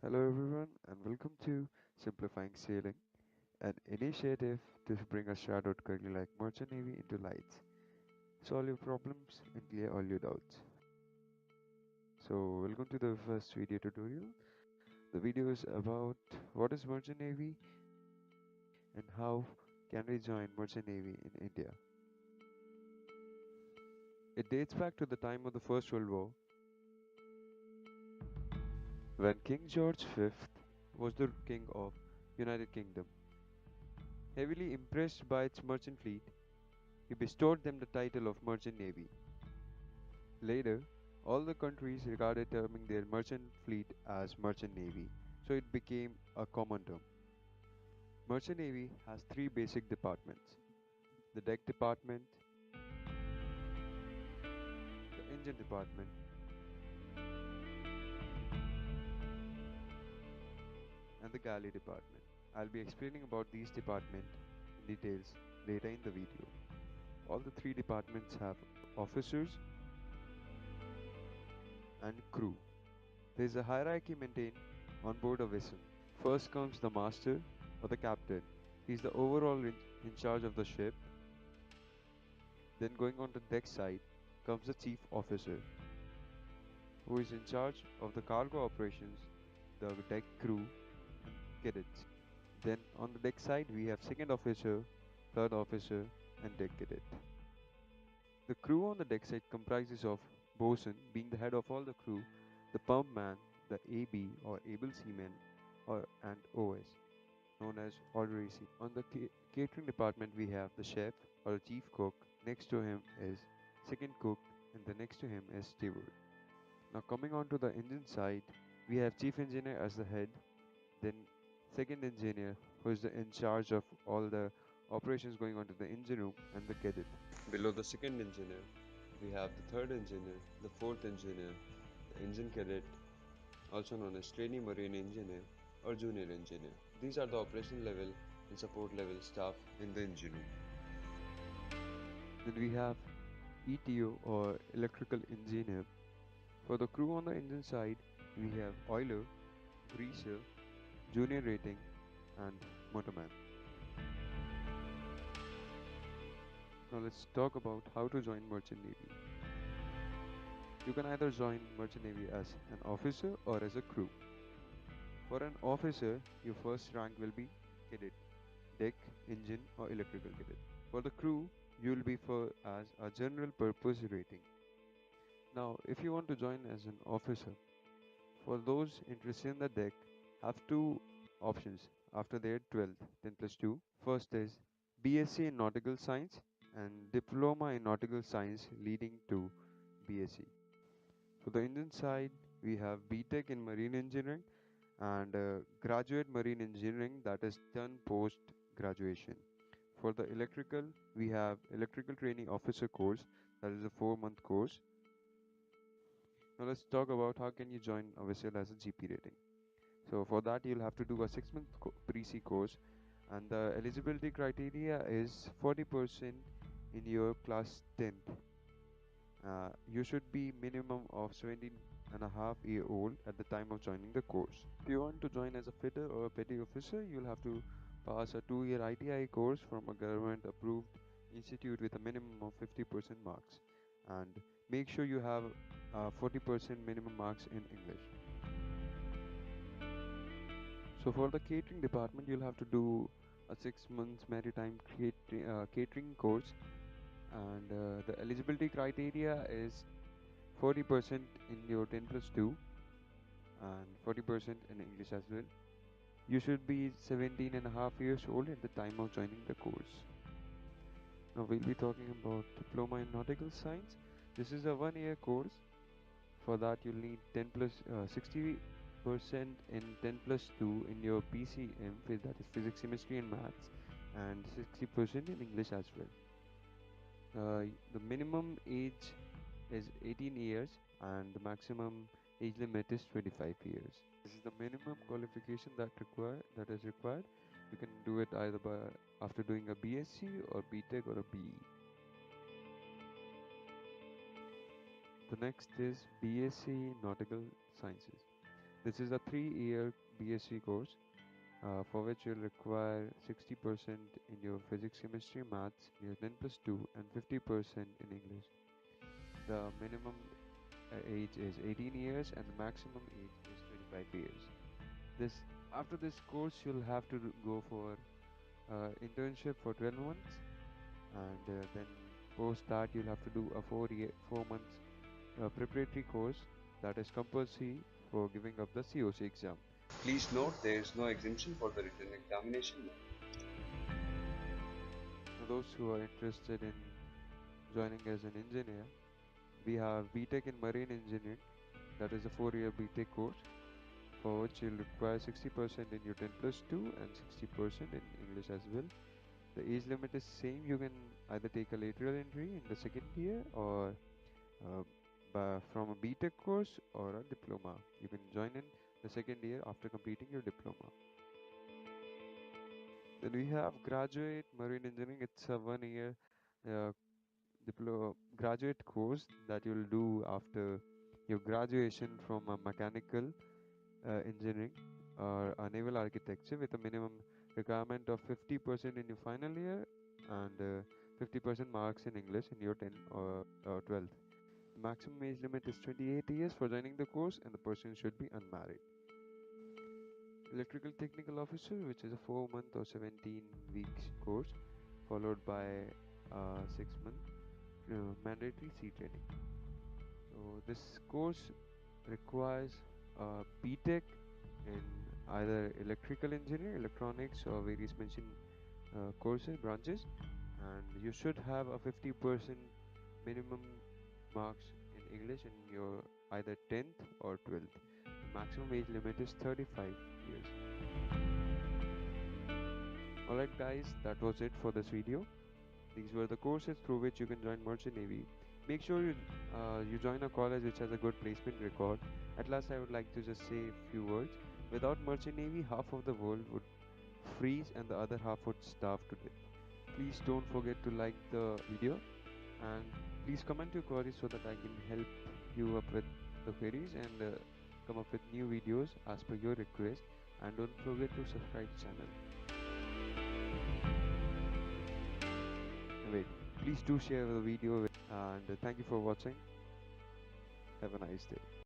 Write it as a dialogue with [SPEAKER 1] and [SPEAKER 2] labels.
[SPEAKER 1] Hello, everyone, and welcome to Simplifying Sailing, an initiative to bring a shadowed career like Merchant Navy into lights, solve your problems, and clear all your doubts. So, welcome to the first video tutorial. The video is about what is Merchant Navy and how can we join Merchant Navy in India. It dates back to the time of the First World War when King George V was the king of United Kingdom. Heavily impressed by its merchant fleet, he bestowed them the title of Merchant Navy. Later, all the countries regarded terming their merchant fleet as Merchant Navy, so it became a common term. Merchant Navy has three basic departments: the deck department, the engine department, and the galley department. I'll be explaining about these departments in details later in the video. All the three departments have officers and crew. There is a hierarchy maintained on board a vessel. First comes the master or the captain. He is the overall in charge of the ship. Then going on the deck side comes the chief officer, who is in charge of the cargo operations, the deck crew and cadets. Then on the deck side we have second officer, third officer and deck cadet. The crew on the deck side comprises of bosun being the head of all the crew, the pump man, the AB or able seaman and OS known as ordinary seaman. On the catering department we have the chef or the chief cook, next to him is second cook and the next to him is steward. Now coming on to the engine side, we have chief engineer as the head, then second engineer who is in charge of all the operations going on to the engine room and the cadet. Below the second engineer, we have the third engineer, the fourth engineer, the engine cadet, also known as trainee marine engineer or junior engineer. These are the operational level and support level staff in the engine room. Then we have ETO or electrical engineer. For the crew on the engine side, we have oiler, greaser, junior rating and motorman. Now let's talk about how to join Merchant Navy. You can either join Merchant Navy as an officer or as a crew. For an officer, your first rank will be cadet, deck, engine or electrical cadet. For the crew, you will be for as a general purpose rating. Now, if you want to join as an officer, for those interested in the deck, have two options after their 12th, 10 plus 2. First is B.Sc in Nautical Science and Diploma in Nautical Science leading to B.Sc. For the engine side, we have B.Tech in Marine Engineering and Graduate Marine Engineering, that is done post graduation. For the electrical, we have Electrical Training Officer course, that is a 4-month course. Now let's talk about how can you join a vessel as a GP rating. So for that you'll have to do a 6-month pre-C course, and the eligibility criteria is 40% in your class 10th. You should be minimum of 17.5 year old at the time of joining the course. If you want to join as a fitter or a petty officer, you'll have to pass a 2-year ITI course from a government approved institute with a minimum of 50% marks, and make sure you have 40% minimum marks in English. So for the catering department, you'll have to do a 6 months maritime catering course, and the eligibility criteria is 40% in your 10 plus 2 and 40% in English as well. You should be 17.5 years old at the time of joining the course. Now we'll be talking about Diploma in Nautical Science. This is a 1-year course. For that you'll need 60% in 10 plus 2 in your PCM, that is physics, chemistry and maths, and 60% in English as well. The minimum age is 18 years and the maximum age limit is 25 years. This is the minimum qualification that is required. You can do it either by after doing a B.Sc or B.Tech or a B.E. The next is B.Sc Nautical Sciences. This is a 3-year B.Sc course for which you'll require 60% in your physics, chemistry, maths, in your 10 plus 2, and 50% in English. The minimum age is 18 years and the maximum age is 25 years. This After this course, you'll have to go for internship for 12 months, and then post that you'll have to do a 4 months preparatory course that is compulsory for giving up the COC exam.
[SPEAKER 2] Please note there is no exemption for the written examination.
[SPEAKER 1] For those who are interested in joining as an engineer, we have B.Tech in Marine Engineering, that is a 4-year B.Tech course for which you'll require 60% in your 10 plus 2 and 60% in English as well. The age limit is same. You can either take a lateral entry in the second year or uh, from a B.Tech course or a diploma. You can join in the second year after completing your diploma. Then we have graduate marine engineering. It's a 1-year uh, graduate course that you'll do after your graduation from a mechanical engineering or a naval architecture, with a minimum requirement of 50% in your final year and 50% marks in English in your 10 or 12th. The maximum age limit is 28 years for joining the course, and the person should be unmarried. Electrical Technical Officer, which is a 4-month or 17 weeks course, followed by a 6-month mandatory sea training. So this course requires a B.Tech in either electrical engineering, electronics, or various mentioned courses branches, and you should have a 50% minimum marks in English in your either 10th or 12th. The maximum age limit is 35 years. Alright guys, that was it for this video. These were the courses through which you can join Merchant Navy. Make sure you join a college which has a good placement record. At last, I would like to just say a few words. Without Merchant Navy, half of the world would freeze and the other half would starve to death. Please don't forget to like the video, and please comment your queries so that I can help you up with the queries and come up with new videos as per your request. And don't forget to subscribe the channel. Wait, please do share the video, and thank you for watching. Have a nice day.